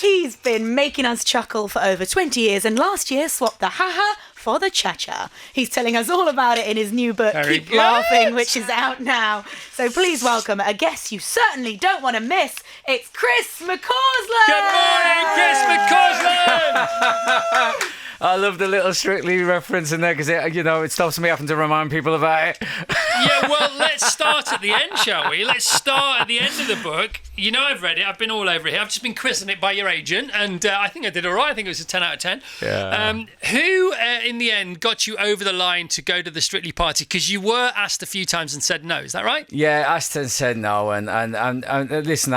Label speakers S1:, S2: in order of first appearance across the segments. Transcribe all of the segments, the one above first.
S1: He's been making us chuckle for over 20 years and last year swapped the haha for the cha-cha. He's telling us all about it in his new book,
S2: Very
S1: Keep
S2: good.
S1: Laughing, which is out now. So please welcome a guest you certainly don't want to miss. It's Chris McCausland!
S2: Good morning, Chris McCausland!
S3: I love the little Strictly reference in there because it stops me having to remind people about it.
S2: Yeah, well, let's start at the end, shall we? Let's start at the end of the book. You know, I've read it. I've been all over it here. I've just been quizzing it by your agent, and I think I did all right. I think it was a 10 out of 10.
S3: Yeah.
S2: Who, in the end, got you over the line to go to the Strictly party? Because you were asked a few times and said no. Is that right?
S3: Yeah, asked and said no, and listen,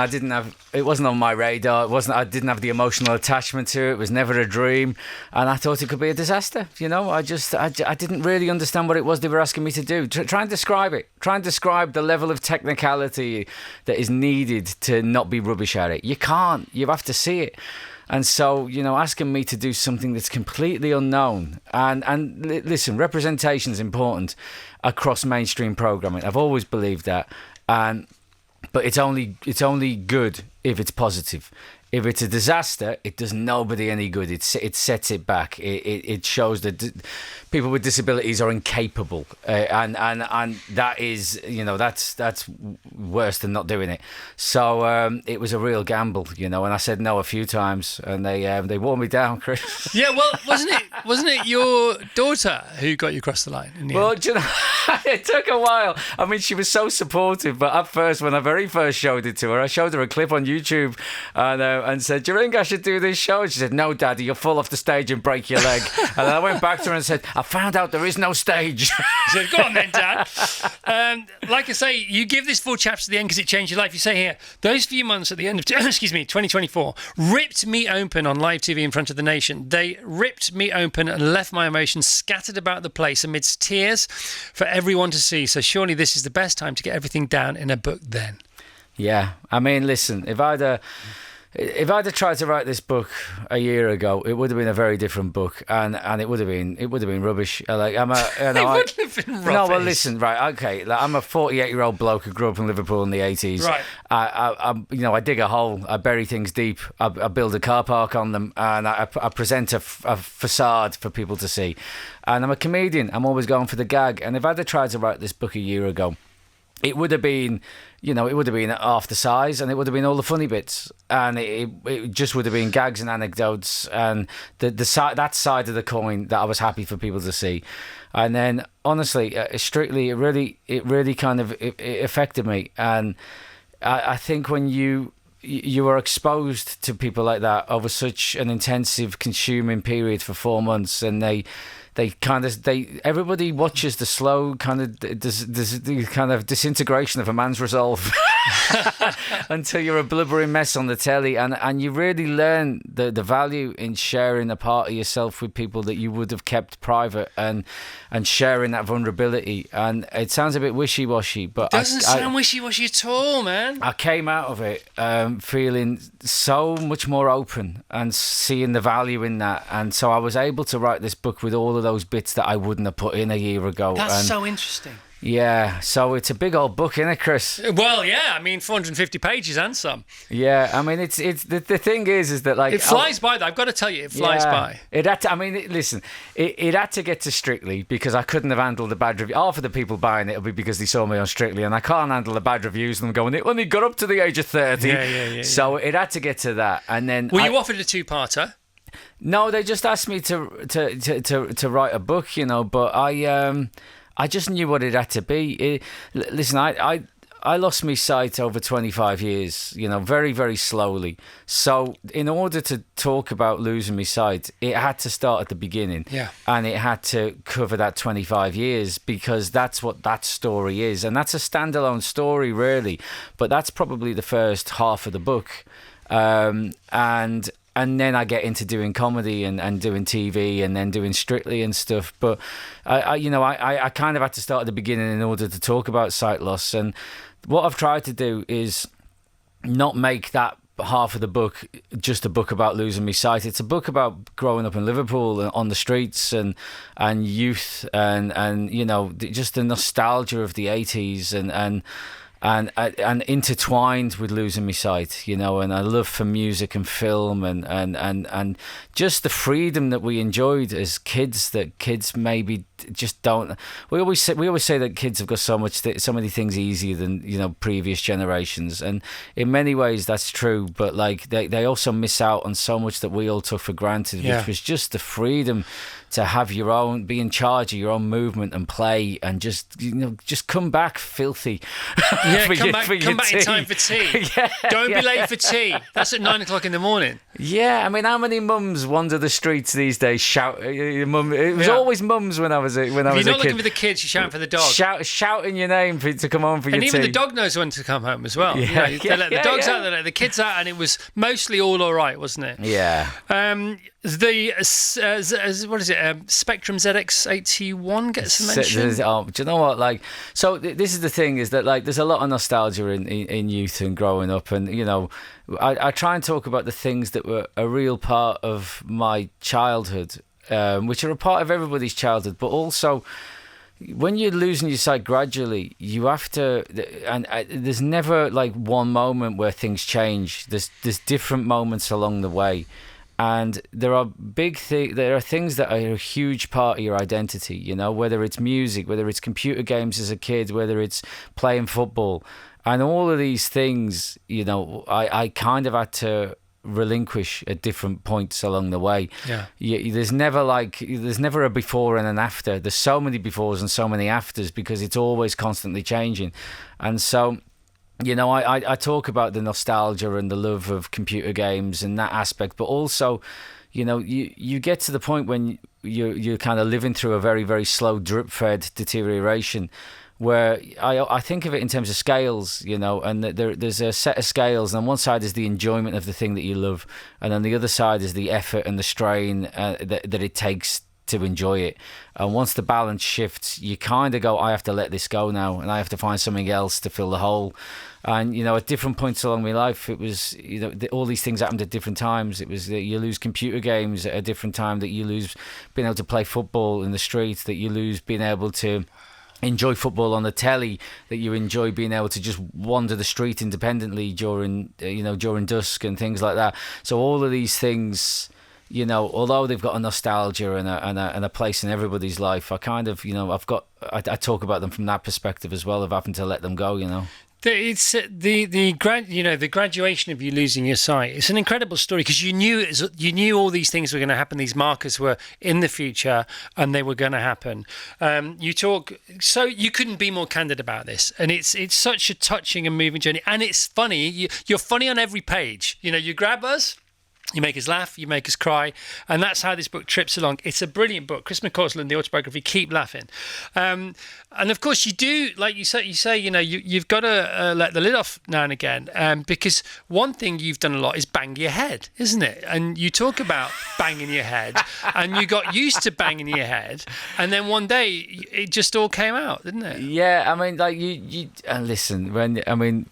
S3: it wasn't on my radar. I didn't have the emotional attachment to it. It was never a dream, and I thought it could be a disaster. You know, I didn't really understand what it was they were asking me to do. Try and describe it. Try and describe the level of technicality that is needed to not be rubbish at it. You can't. You have to see it. And so, asking me to do something that's completely unknown. And listen, representation is important across mainstream programming. I've always believed that. But it's only good if it's positive. If it's a disaster, it does nobody any good. It sets it back. It shows that people with disabilities are incapable, and that is, that's worse than not doing it. So it was a real gamble, and I said no a few times, and they wore me down, Chris.
S2: Yeah, well, wasn't it your daughter who got you across the line? In the
S3: Well,
S2: end?
S3: do you know, it took a while. I mean, she was so supportive, but at first, when I very first showed it to her, I showed her a clip on YouTube and said, "Do you think I should do this show?" And she said, "No, Daddy, you'll fall off the stage and break your leg." And then I went back to her and said, "I found out there is no stage."
S2: He said, "Go on then, Dad." Like I say, you give this full chapter to the end because it changed your life. You say here, those few months at the end of 2024 ripped me open on live TV in front of the nation. They ripped me open and left my emotions scattered about the place amidst tears for everyone to see. So surely this is the best time to get everything down in a book then.
S3: Yeah, I mean, listen, if I'd have tried to write this book a year ago, it would have been a very different book, and it would have been rubbish.
S2: It would have been rubbish.
S3: No, well, listen, right, okay. Like, I'm a 48-year-old bloke who grew up in Liverpool in the 80s.
S2: Right.
S3: I dig a hole, I bury things deep, I build a car park on them, and I present a facade for people to see. And I'm a comedian. I'm always going for the gag. And if I'd have tried to write this book a year ago, it would have been, half the size, and it would have been all the funny bits, and it just would have been gags and anecdotes, and that side of the coin that I was happy for people to see. And then, honestly, Strictly, it really kind of it affected me, and I think when you are exposed to people like that over such an intensive consuming period for 4 months, and everybody watches the slow kind of disintegration of a man's resolve until you're a blubbering mess on the telly, and you really learn the value in sharing a part of yourself with people that you would have kept private, and sharing that vulnerability. And it sounds a bit wishy-washy, but
S2: It doesn't sound wishy-washy at all, man.
S3: I came out of it feeling so much more open and seeing the value in that, and so I was able to write this book with all of those bits that I wouldn't have put in a year ago.
S2: That's so interesting.
S3: Yeah, so it's a big old book, isn't it, Chris?
S2: Well, yeah, I mean, 450 pages and some.
S3: Yeah, I mean, it's the thing is that, like,
S2: it flies by, though. I've got to tell you, it flies by.
S3: It had to, listen, it had to get to Strictly because I couldn't have handled the bad review. Half of the people buying it'll be because they saw me on Strictly, and I can't handle the bad reviews and them going, it only got up to the age of 30.
S2: Yeah.
S3: So it had to get to that, and then
S2: you offered a two-parter?
S3: No, they just asked me to write a book, but I just knew what it had to be. Listen, I lost my sight over 25 years, very, very slowly. So in order to talk about losing my sight, it had to start at the beginning.
S2: Yeah.
S3: And it had to cover that 25 years because that's what that story is. And that's a standalone story, really. But that's probably the first half of the book. And then I get into doing comedy and doing TV and then doing Strictly and stuff. But I kind of had to start at the beginning in order to talk about sight loss. And what I've tried to do is not make that half of the book just a book about losing my sight. It's a book about growing up in Liverpool and on the streets and youth and just the nostalgia of the 80s and and intertwined with losing my sight, and a love for music and film and just the freedom that we enjoyed as kids that kids maybe just don't. We always say that kids have got so many things easier than previous generations, and in many ways that's true. But like they also miss out on so much that we all took for granted, which was just the freedom to have be in charge of your own movement and play, and just come back filthy.
S2: Yeah, come back in time for tea. Don't be late for tea. That's at 9 o'clock in the morning.
S3: Yeah, I mean, how many mums wander the streets these days? Shout, mum. It was always mums when I was a kid.
S2: If you're not looking for the kids, you're shouting for the dog.
S3: Shouting your name to come home for your tea.
S2: And even the dog knows when to come home as well. They let the dogs out, they let the kids out, and it was mostly all right, wasn't it?
S3: Yeah.
S2: The what is it? Spectrum ZX81 gets some mention.
S3: Do you know what? Like, so this is the thing, is that like there's a lot of nostalgia in youth and growing up, and I try and talk about the things that were a real part of my childhood, which are a part of everybody's childhood, but also when you're losing your sight gradually, you have to, and there's never like one moment where things change. There's different moments along the way. And there are there are things that are a huge part of your identity, whether it's music, whether it's computer games as a kid, whether it's playing football. And all of these things, I kind of had to relinquish at different points along the way. There's never a before and an after. There's so many befores and so many afters because it's always constantly changing. And so I talk about the nostalgia and the love of computer games and that aspect, but also, you get to the point when you're kind of living through a very, very slow drip-fed deterioration, where I think of it in terms of scales, and there's a set of scales, and on one side is the enjoyment of the thing that you love, and on the other side is the effort and the strain that it takes to enjoy it. And once the balance shifts, you kind of go, I have to let this go now, and I have to find something else to fill the hole. And at different points along my life, it was all these things happened at different times. It was that you lose computer games at a different time, that you lose being able to play football in the streets, that you lose being able to enjoy football on the telly, that you enjoy being able to just wander the street independently during dusk and things like that. So all of these things, although they've got a nostalgia and a place in everybody's life, I kind of, I talk about them from that perspective as well, of having to let them go,
S2: It's the graduation of you losing your sight. It's an incredible story because you knew all these things were going to happen. These markers were in the future and they were going to happen. So you couldn't be more candid about this, and it's such a touching and moving journey. And it's funny. You're funny on every page. You grab us. You make us laugh, you make us cry, and that's how this book trips along. It's a brilliant book. Chris McCausland, the autobiography, keep laughing. And of course you do, like you say, you've got to let the lid off now and again, because one thing you've done a lot is bang your head, isn't it? And you talk about banging your head, and you got used to banging your head, and then one day it just all came out, didn't it?
S3: Yeah, I mean, like you listen, when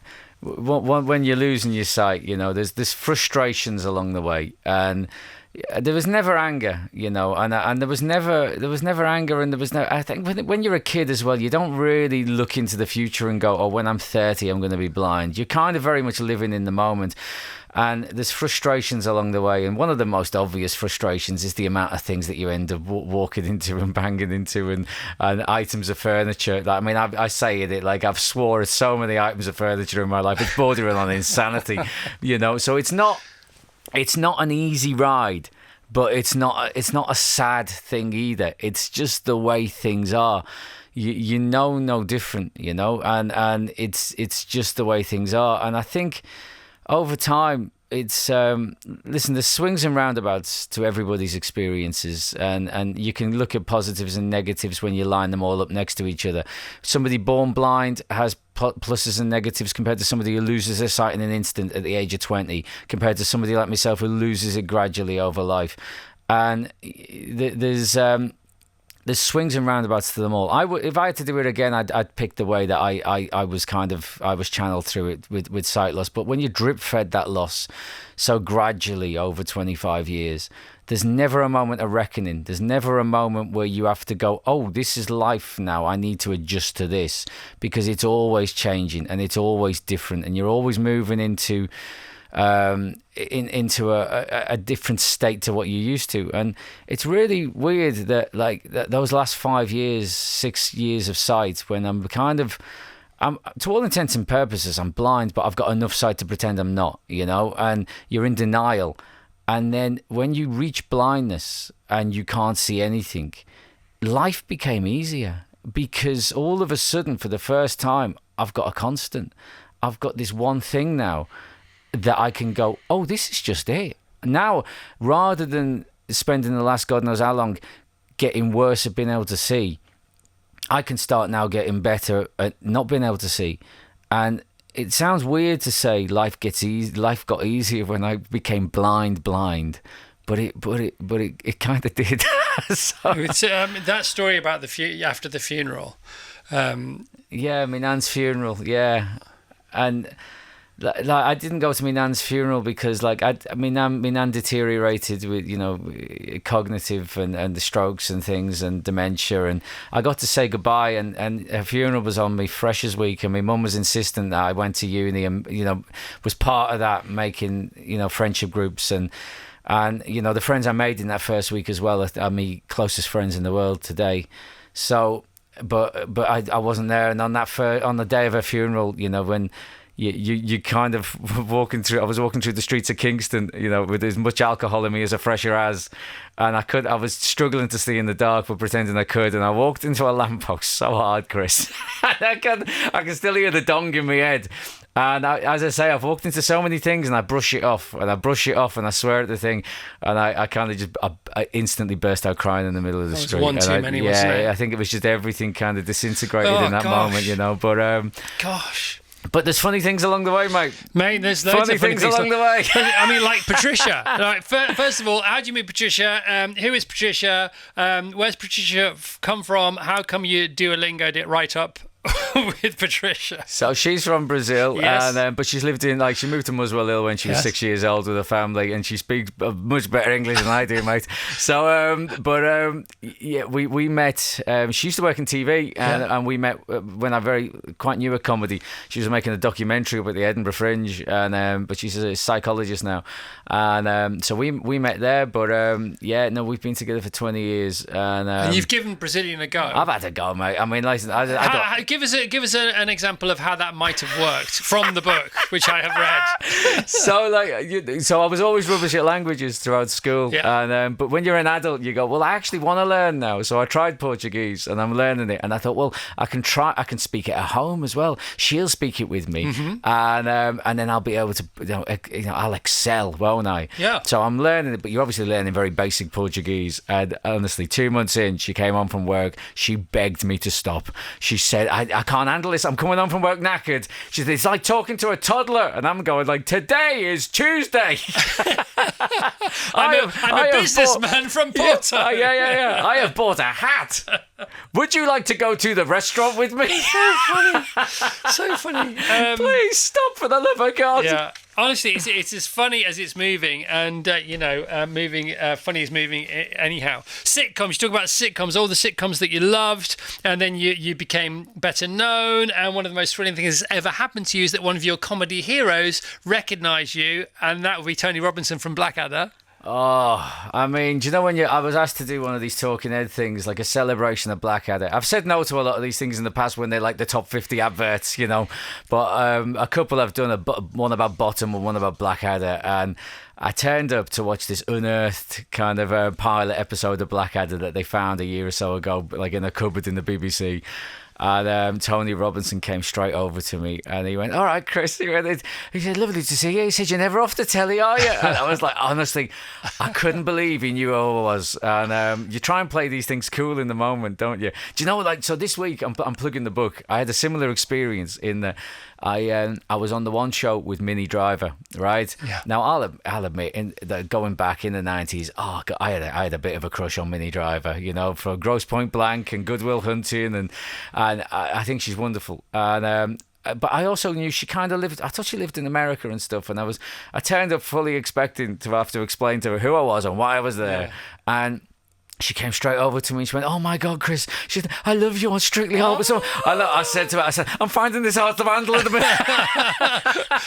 S3: you're losing your sight, there's frustrations along the way, and there was never anger, and there was never anger, and there was no. I think when you're a kid as well, you don't really look into the future and go, oh, when I'm 30, I'm going to be blind. You're kind of very much living in the moment. And there's frustrations along the way. And one of the most obvious frustrations is the amount of things that you end up walking into and banging into and items of furniture. I say it like I've swore at so many items of furniture in my life. It's bordering on insanity, So it's not an easy ride, but it's not a sad thing either. It's just the way things are. No different, and it's just the way things are. And I think over time, it's listen, there's swings and roundabouts to everybody's experiences, and you can look at positives and negatives when you line them all up next to each other. Somebody born blind has pluses and negatives compared to somebody who loses their sight in an instant at the age of 20, compared to somebody like myself who loses it gradually over life. And there's there's swings and roundabouts to them all. If I had to do it again, I'd pick the way that I was channeled through it with sight loss. But when you drip fed that loss so gradually over 25 years, there's never a moment of reckoning. There's never a moment where you have to go, oh, this is life now. I need to adjust to this, because it's always changing and it's always different, and you're always moving into a different state to what you're used to. And it's really weird that those last 5 years, 6 years of sight, when I'm to all intents and purposes, I'm blind, but I've got enough sight to pretend I'm not, and you're in denial. And then when you reach blindness and you can't see anything, life became easier, because all of a sudden, for the first time, I've got a constant. I've got this one thing now that I can go, oh, this is just it. Now, rather than spending the last God knows how long getting worse at being able to see, I can start now getting better at not being able to see. And it sounds weird to say life got easier when I became blind, but it kind of did. So,
S2: it's, that story about after the funeral.
S3: Yeah, my nan's funeral. Yeah, and I didn't go to my nan's funeral because my nan deteriorated with cognitive and the strokes and things and dementia, and I got to say goodbye, and her funeral was on me Freshers Week, and my mum was insistent that I went to uni and was part of that, making friendship groups and the friends I made in that first week as well are my closest friends in the world today. So but I wasn't there, and on the day of her funeral, when you kind of I was walking through the streets of Kingston, with as much alcohol in me as a fresher has, and I was struggling to see in the dark, but pretending I could, and I walked into a lamppost so hard, Chris. I can still hear the dong in my head. And as I say, I've walked into so many things, and I brush it off, and I swear at the thing, and I kind of I instantly burst out crying in the middle of the street.
S2: One too many, wasn't it?
S3: I think it was just everything kind of disintegrated in that moment, But
S2: gosh.
S3: But there's funny things along the way, mate.
S2: There's loads of funny things
S3: along the way.
S2: I mean, like Patricia. Right, first of all, how do you meet Patricia? Who is Patricia? Where's Patricia come from? How come you Duolingo'd it right up with Patricia?
S3: So she's from Brazil,
S2: yes.
S3: But she's lived in, she moved to Muswell Hill when she was 6 years old with her family, and she speaks much better English than I do, mate. So, we met. She used to work in TV, and we met when I quite new at comedy. She was making a documentary about the Edinburgh Fringe, and but she's a psychologist now, and so we met there. But we've been together for 20 years, and
S2: you've given Brazilian a go.
S3: I've had a go, mate. I mean, listen,
S2: Give us an example of how that might have worked from the book, which I have read.
S3: So I was always rubbish at languages throughout school, and but when you're an adult, you go, well, I actually want to learn now. So I tried Portuguese, and I'm learning it, and I thought, well, I can speak it at home as well. She'll speak it with me, and then I'll be able to, I'll excel, won't I?
S2: Yeah.
S3: So I'm learning it, but you're obviously learning very basic Portuguese. And honestly, 2 months in, she came home from work. She begged me to stop. She said, I can't handle this. I'm coming home from work knackered. She said, it's like talking to a toddler. And I'm going today is Tuesday.
S2: I'm a businessman from Porto.
S3: Yeah. I have bought a hat. Would you like to go to the restaurant with me?
S2: So funny.
S3: Please stop, for the love of God.
S2: Yeah. Honestly, it's as funny as it's moving, and funny is moving anyhow. Sitcoms. You talk about sitcoms, all the sitcoms that you loved, and then you became better known. And one of the most thrilling things that's ever happened to you is that one of your comedy heroes recognised you, and that would be Tony Robinson from Blackadder.
S3: Oh, I mean, do you know when I was asked to do one of these talking head things, like a celebration of Blackadder? I've said no to a lot of these things in the past when they're like the top 50 adverts, but a couple I've done, one about Bottom and one about Blackadder, and I turned up to watch this unearthed kind of pilot episode of Blackadder that they found a year or so ago, like in a cupboard in the BBC. And Tony Robinson came straight over to me, and he went, all right, Chris. He said, lovely to see you. He said, you're never off the telly, are you? And I was like, honestly, I couldn't believe he knew who I was. And you try and play these things cool in the moment, don't you? Do you know, so this week, I'm plugging the book. I had a similar experience in that I was on the One Show with Minnie Driver, right?
S2: Yeah.
S3: Now I'll admit, going back in the 90s, oh God, I had a bit of a crush on Minnie Driver, you know, for Grosse Pointe Blank and Good Will Hunting, and I think she's wonderful. And but I also knew she kind of lived. I thought she lived in America and stuff, and I turned up fully expecting to have to explain to her who I was and why I was there, and she came straight over to me and she went, "Oh my God, Chris," she said, "I love you on Strictly Hope." So I said to her, I said, "I'm finding this hard to handle at the minute."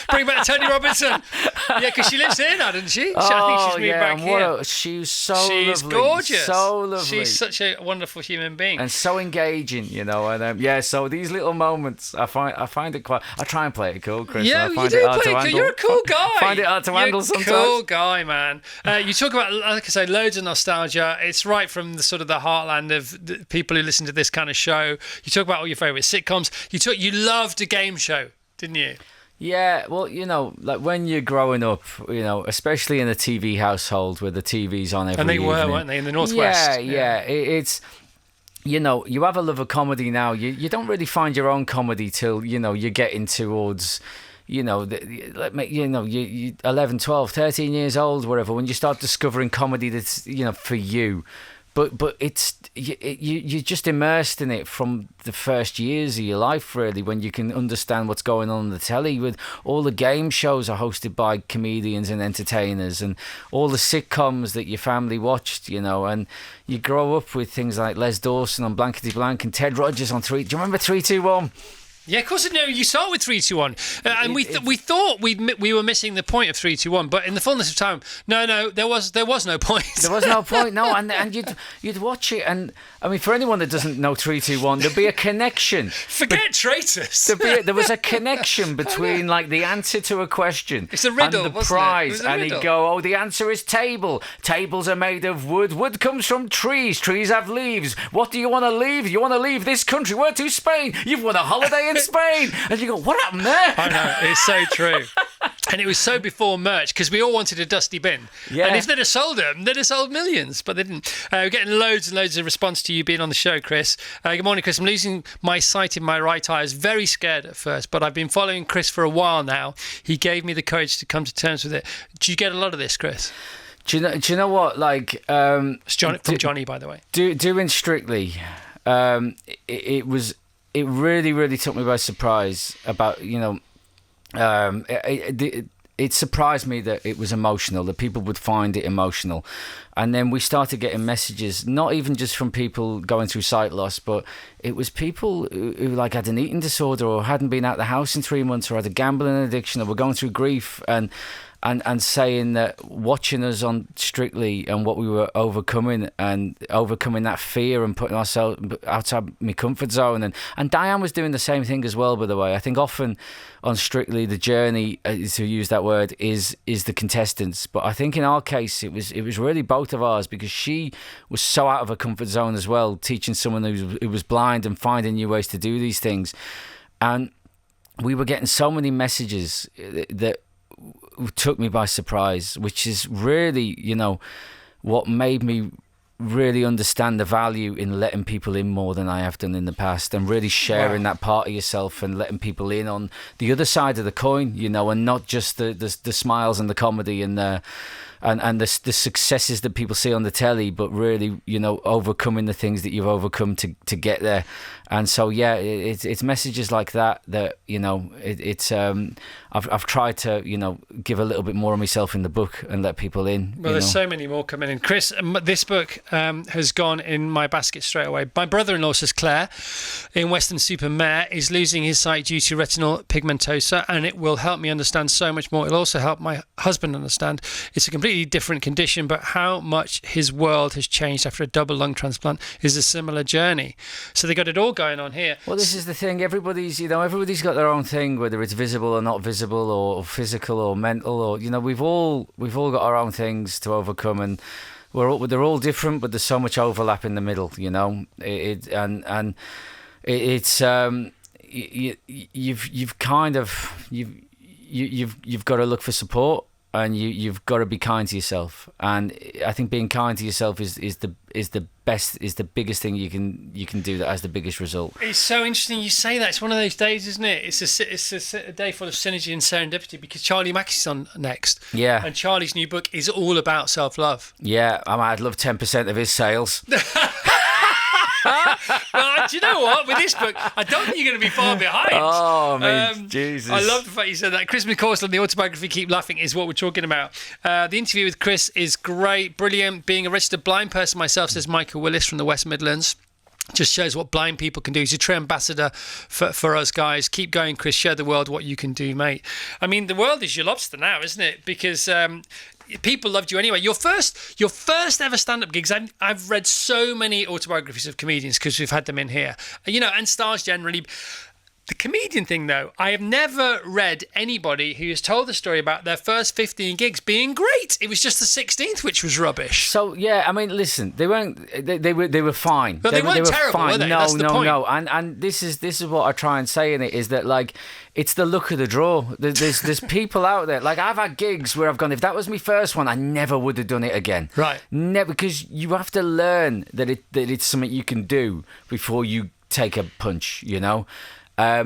S2: Bring back Tony Robinson. Yeah, because she lives here now, doesn't she? I think she's moved back here.
S3: She's so lovely.
S2: She's gorgeous.
S3: So lovely.
S2: She's such a wonderful human being.
S3: And so engaging, you know. And so these little moments, I find it quite. I try and play it cool, Chris.
S2: Yeah,
S3: I find
S2: you do
S3: it hard
S2: play
S3: to
S2: it cool.
S3: handle.
S2: You're a cool guy.
S3: I find it hard to handle sometimes.
S2: You're a cool guy, man. You talk about, like I say, loads of nostalgia. It's right from the sort of the heartland of the people who listen to this kind of show. You talk about all your favourite sitcoms. You loved a game show, didn't you?
S3: Yeah, well, you know, like when you're growing up, you know, especially in a TV household where the TV's on every evening.
S2: Weren't they, in the Northwest?
S3: Yeah. It's, you know, you have a love of comedy now. You don't really find your own comedy till, you know, you're getting towards, you know, you 11, 12, 13 years old, whatever, when you start discovering comedy that's, you know, for you. But it's you're just immersed in it from the first years of your life, really, when you can understand what's going on the telly. With all the game shows are hosted by comedians and entertainers, and all the sitcoms that your family watched, you know, and you grow up with things like Les Dawson on Blankety Blank and Ted Rogers on 3. Do you remember 3-2-1?
S2: Yeah, of course. No, you start with 3-2-1, and we thought we were missing the point of 3-2-1, but in the fullness of time, no, there was no point.
S3: There was no point, no, and you'd watch it, and I mean, for anyone that doesn't know 3-2-1, there'd be a connection.
S2: Forget traitors.
S3: There was a connection between like the answer to a question,
S2: it's a riddle,
S3: and the prize, and
S2: riddle.
S3: he'd go, "Oh, the answer is table. Tables are made of wood. Wood comes from trees. Trees have leaves. What do you want to leave? You want to leave this country? Where to? Spain. You've won a holiday in Spain." And you go, "What happened there?"
S2: I know, it's so true. And it was so before merch, because we all wanted a dusty bin.
S3: Yeah.
S2: And if they'd have sold them, they'd have sold millions, but they didn't. We're getting loads and loads of response to you being on the show, Chris. Good morning, Chris. I'm losing my sight in my right eye. I was very scared at first, but I've been following Chris for a while now. He gave me the courage to come to terms with it. Do you get a lot of this, Chris?
S3: Do you know what? Like,
S2: it's Johnny, by the way.
S3: Doing Strictly, it really, really took me by surprise about, you know, it surprised me that it was emotional, that people would find it emotional. And then we started getting messages, not even just from people going through sight loss, but it was people who like had an eating disorder or hadn't been out the house in 3 months or had a gambling addiction or were going through grief and saying that watching us on Strictly and what we were overcoming and overcoming that fear and putting ourselves outside my comfort zone. And Diane was doing the same thing as well, by the way. I think often on Strictly, the journey, to use that word, is the contestants. But I think in our case, it was really both of ours, because she was so out of her comfort zone as well, teaching someone who was blind and finding new ways to do these things. And we were getting so many messages that took me by surprise, which is really, you know, what made me really understand the value in letting people in more than I have done in the past, and really sharing that part of yourself and letting people in on the other side of the coin, you know, and not just the smiles and the comedy and the successes that people see on the telly, but really, you know, overcoming the things that you've overcome to get there. And so, yeah, it's messages like that, you know, I've tried to, you know, give a little bit more of myself in the book and let people in.
S2: Well, there's so many more coming in. Chris, this book has gone in my basket straight away. My brother-in-law, says Claire, in Weston-super-Mare, is losing his sight due to retinal pigmentosa, and it will help me understand so much more. It'll also help my husband understand. It's a completely different condition, but how much his world has changed after a double lung transplant is a similar journey. So they got it all going on here.
S3: Well, this is the thing. Everybody's got their own thing, whether it's visible or not visible, or physical or mental, or, you know, we've all got our own things to overcome, and they're all different, but there's so much overlap in the middle, you know. You've got to look for support. and you've got to be kind to yourself. And I think being kind to yourself is the biggest thing you can do that has the biggest result.
S2: It's so interesting you say that. It's one of those days, isn't it? It's a day full of synergy and serendipity, because Charlie Mackey's on next.
S3: Yeah.
S2: And Charlie's new book is all about self-love.
S3: Yeah, I'd love 10% of his sales.
S2: Well, do you know what? With this book, I don't think you're going to be far behind.
S3: Oh, man, Jesus.
S2: I love the fact you said that. Chris McCausland, the autobiography Keep Laughing, is what we're talking about. The interview with Chris is great, brilliant. Being a registered blind person myself, says Michael Willis from the West Midlands. Just shows what blind people can do. He's a true ambassador for us guys. Keep going, Chris. Show the world what you can do, mate. I mean, the world is your lobster now, isn't it? Because people loved you anyway. Your first ever stand-up gigs. I've read so many autobiographies of comedians because we've had them in here, and stars generally. The comedian thing, though, I have never read anybody who has told the story about their first 15 gigs being great. It was just the 16th which was rubbish.
S3: So yeah, I mean, listen, they weren't. They were fine.
S2: But they weren't terrible,
S3: fine.
S2: were they?
S3: No,
S2: That's the point.
S3: no. And this is what I try and say in it, is that, like, it's the luck of the draw. There's people out there. Like, I've had gigs where I've gone, if that was my first one, I never would have done it again.
S2: Right.
S3: Never, because you have to learn that it's something you can do before you take a punch.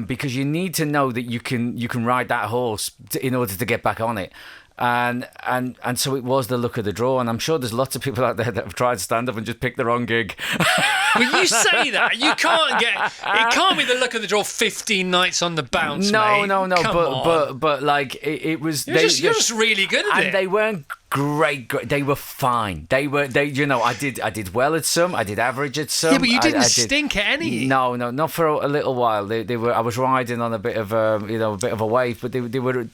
S3: Because you need to know that you can ride that horse in order to get back on it. And so it was the luck of the draw, and I'm sure there's lots of people out there that have tried stand up and just picked the wrong gig.
S2: When you say that, it can't be the luck of the draw 15 nights on the bounce, mate.
S3: No.
S2: Come on.
S3: But like it was.
S2: You're just really good at it.
S3: And they weren't great. They were fine. They. I did well at some. I did average at some.
S2: Yeah, but you didn't stink at any.
S3: No, not for a little while. They were. I was riding on a bit of a wave, but they were.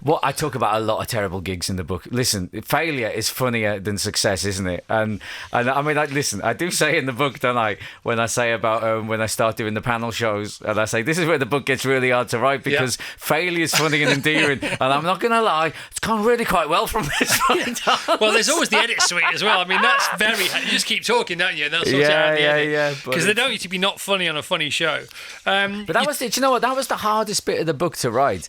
S3: What I talk about a lot of terrible gigs in the book. Listen, failure is funnier than success, isn't it? And I mean, listen, I do say in the book, don't I, when I say about when I start doing the panel shows, and I say this is where the book gets really hard to write, because failure is funny and endearing. And I'm not going to lie, it's gone really quite well from this point on.
S2: Well, there's always the edit suite as well. I mean, that's very. You just keep talking, don't you? And they'll sort it out in the edit. Because they don't need to be not funny on a funny show.
S3: But that was, do you know what? That was the hardest bit of the book to write.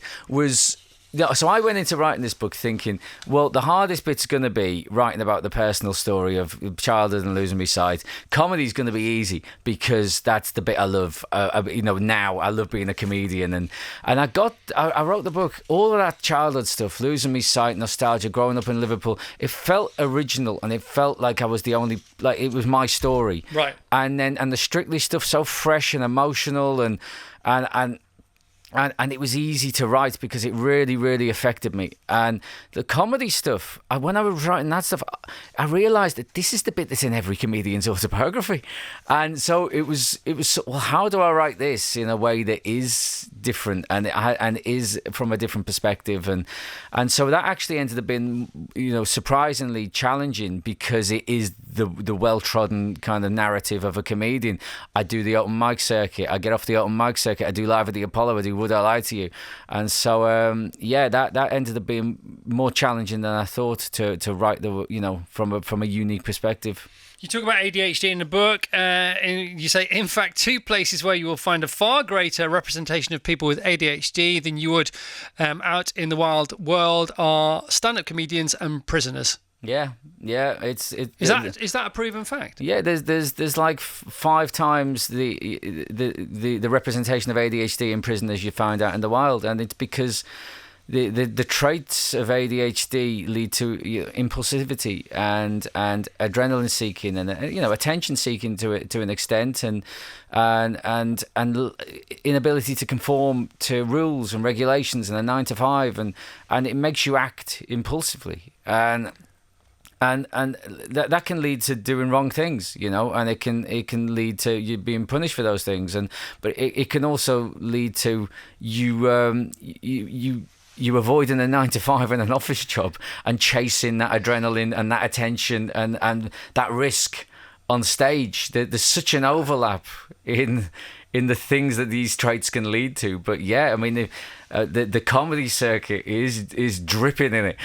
S3: So I went into writing this book thinking, well, the hardest bit's going to be writing about the personal story of childhood and losing my sight. Comedy's going to be easy because that's the bit I love. Now I love being a comedian, and I wrote the book. All of that childhood stuff, losing my sight, nostalgia, growing up in Liverpool. It felt original, and it felt like I was the only, like it was my story.
S2: Right.
S3: And the Strictly stuff so fresh and emotional and it was easy to write because it really, really affected me. And the comedy stuff, when I was writing that stuff, I realised that this is the bit that's in every comedian's autobiography. And so it was. Well, how do I write this in a way that is different and is from a different perspective? And so that actually ended up being, surprisingly challenging, because it is the well-trodden kind of narrative of a comedian. I do the open mic circuit. I get off the open mic circuit. I do Live at the Apollo. I do Would I Lie to You? And so, that ended up being more challenging than I thought to write from a unique perspective.
S2: You talk about ADHD in the book, and you say, in fact, two places where you will find a far greater representation of people with ADHD than you would out in the wild world are stand-up comedians and prisoners.
S3: Yeah. Is
S2: that a proven fact?
S3: Yeah, there's like 5 times the representation of ADHD in prison as you find out in the wild, and it's because the traits of ADHD lead to impulsivity and adrenaline seeking and attention seeking to an extent, and inability to conform to rules and regulations and a 9 to 5, and it makes you act impulsively, and that can lead to doing wrong things, and it can lead to you being punished for those things, but it can also lead to you avoiding a 9 to 5 and an office job and chasing that adrenaline and that attention and that risk on stage. There's such an overlap in the things that these traits can lead to. But yeah, I mean, the comedy circuit is dripping in it.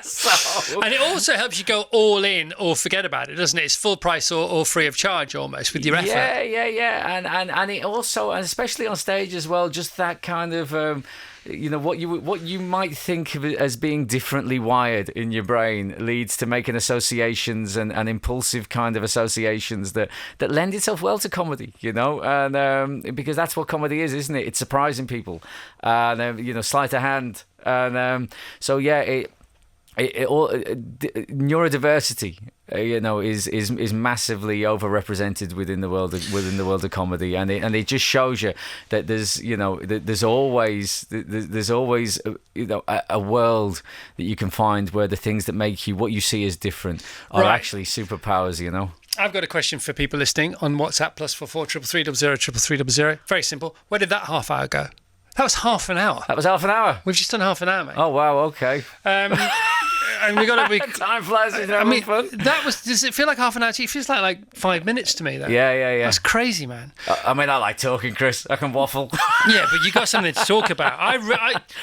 S3: So
S2: And it also helps you go all in or forget about it, doesn't it? It's full price or free of charge almost with your effort.
S3: Yeah. And it also, and especially on stage as well, just that kind of. What you might think of it as being differently wired in your brain leads to making associations and impulsive kind of associations that lend itself well to comedy, and because that's what comedy is, isn't it? It's surprising people, and sleight of hand, and neurodiversity, is massively overrepresented within the world of comedy, and it just shows you that there's always a world that you can find where the things that make you what you see as different are actually superpowers.
S2: I've got a question for people listening on WhatsApp +44 333 000 Very simple. Where did that half hour go? That was half an hour.
S3: That was half an hour.
S2: We've just done half an hour, mate.
S3: Oh wow, okay.
S2: And we got to be.
S3: Time flies. Fun.
S2: Does it feel like half an hour to you? It feels like 5 minutes to me, though.
S3: Yeah.
S2: That's crazy, man.
S3: I like talking, Chris. I can waffle.
S2: Yeah, but you got something to talk about.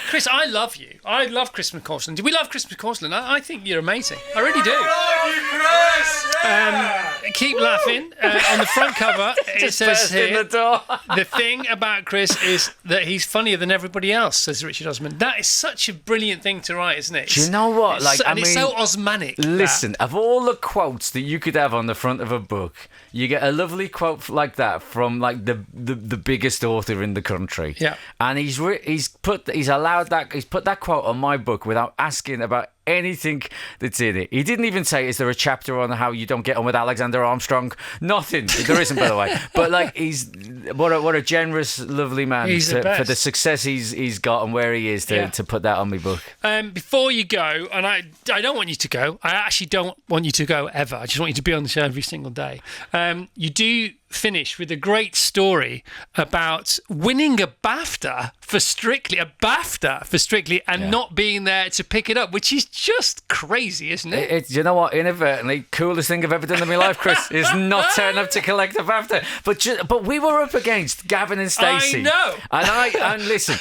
S2: Chris, I love you. I love Chris McCausland. Do we love Chris McCausland? I think you're amazing. I really do. Keep laughing. On the front cover, it says here, the thing about Chris is that he's funnier than everybody else, says Richard Osman. That is such a brilliant thing to write, isn't it?
S3: Do you know what?
S2: It's so osmanic.
S3: Listen, of all the quotes that you could have on the front of a book, you get a lovely quote like that from the biggest author in the country.
S2: Yeah.
S3: And he's put that quote on my book without asking about anything that's in it. He didn't even say, is there a chapter on how you don't get on with Alexander Armstrong? Nothing. There isn't, by the way. But he's what a generous, lovely man for the success he's got and where he is to put that on my book.
S2: Before you go, and I don't want you to go. I actually don't want you to go ever. I just want you to be on the show every single day. You do finish with a great story about winning a BAFTA for Strictly, and not being there to pick it up, which is just crazy, isn't it?
S3: You know what? Inadvertently, coolest thing I've ever done in my life, Chris, is not turn up to collect a BAFTA. But we were up against Gavin and Stacey.
S2: I know.
S3: And listen,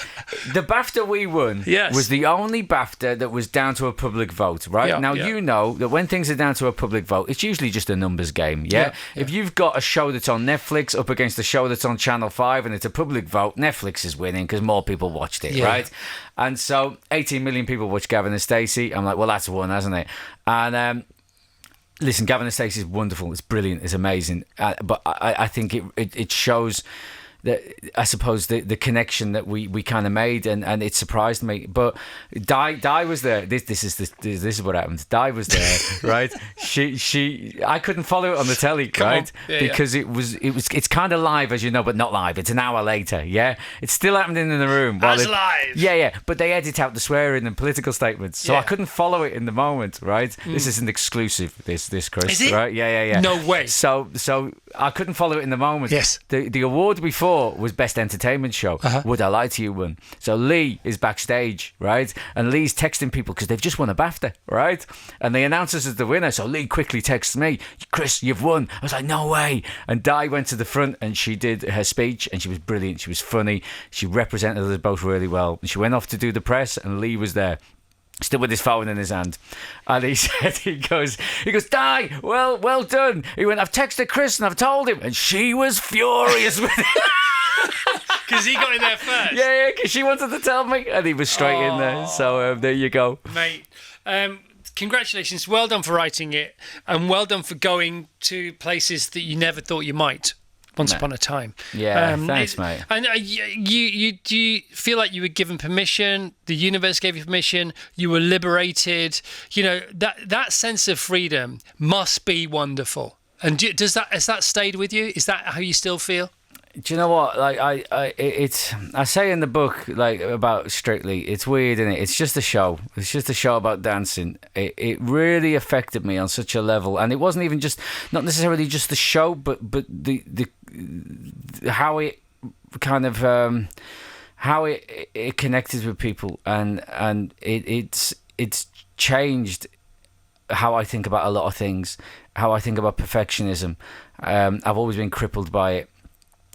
S3: the BAFTA we won was the only BAFTA that was down to a public vote, right? You know that when things are down to a public vote, it's usually just a numbers game, yeah? If you've got a show that's on Netflix up against a show that's on Channel 5 and it's a public vote, Netflix is winning because more people watched it, right? And so 18 million people watched Gavin and Stacey. I'm like, well, that's one, hasn't it? And listen, Gavin and Stacey is wonderful. It's brilliant. It's amazing. But I think it shows that, I suppose, the connection that we kind of made, and it surprised me. But Di was there. This is what happened. Di was there, right? I couldn't follow it on the telly, right? Because it's kind of live, as you know, but not live. It's an hour later. Yeah, it's still happening in the room.
S2: Live.
S3: Yeah. But they edit out the swearing and political statements, so I couldn't follow it in the moment, right? This is an exclusive. This Chris,
S2: is it?
S3: Right? Yeah.
S2: No way.
S3: So I couldn't follow it in the moment.
S2: Yes.
S3: The award before was Best Entertainment Show. Would I Lie to You won. So Lee is backstage, right? And Lee's texting people because they've just won a BAFTA, right? And they announce us as the winner. So Lee quickly texts me, Chris, you've won. I was like, no way. And Di went to the front and she did her speech and she was brilliant. She was funny. She represented us both really well. And she went off to do the press and Lee was there, still with his phone in his hand, and he goes, Di, well done. He went, I've texted Chris and I've told him, and she was furious with him.
S2: Because he got in there first.
S3: Yeah, because she wanted to tell me, and he was straight in there. So there you go,
S2: mate. Congratulations, well done for writing it, and well done for going to places that you never thought you might. Once upon a time.
S3: Yeah, thanks, mate.
S2: And do you feel like you were given permission? The universe gave you permission. You were liberated. That sense of freedom must be wonderful. And has that stayed with you? Is that how you still feel?
S3: Do you know what? I say in the book, about Strictly, it's weird, isn't it? It's just a show. It's just a show about dancing. It really affected me on such a level, and it wasn't even not necessarily just the show, but the how it kind of how it connected with people, and it's changed how I think about a lot of things, how I think about perfectionism. I've always been crippled by it.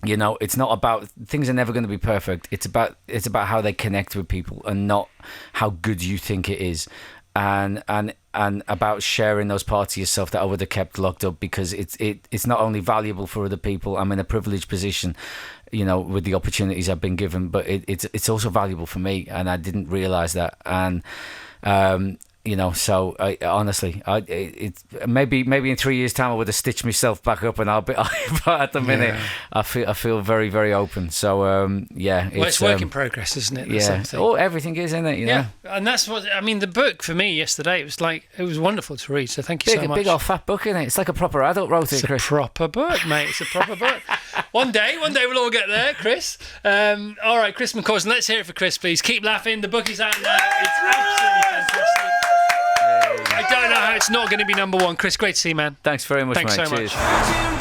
S3: It's not about, things are never going to be perfect. It's about how they connect with people and not how good you think it is. and about sharing those parts of yourself that I would have kept locked up, because it's not only valuable for other people. I'm in a privileged position, with the opportunities I've been given, but it's also valuable for me, and I didn't realise that. And so I honestly, maybe in 3 years' time I would have stitched myself back up, and but at the minute I feel very, very open. So
S2: it's work in progress, isn't it?
S3: That's everything is, isn't it?
S2: Yeah, and that's what I mean. The book for me yesterday, it was wonderful to read. So thank you so much.
S3: Big old fat book, isn't it? It's like a proper adult wrote it, Chris.
S2: It's a proper book, mate. It's a proper book. One day we'll all get there, Chris. All right, Chris McCausland. Let's hear it for Chris, please. Keep laughing. The book is out now. It's absolutely fantastic. I don't know how it's not going to be number one. Chris, great to see you, man.
S3: Thanks very much,
S2: Thanks
S3: mate.
S2: so
S3: Cheers.
S2: much.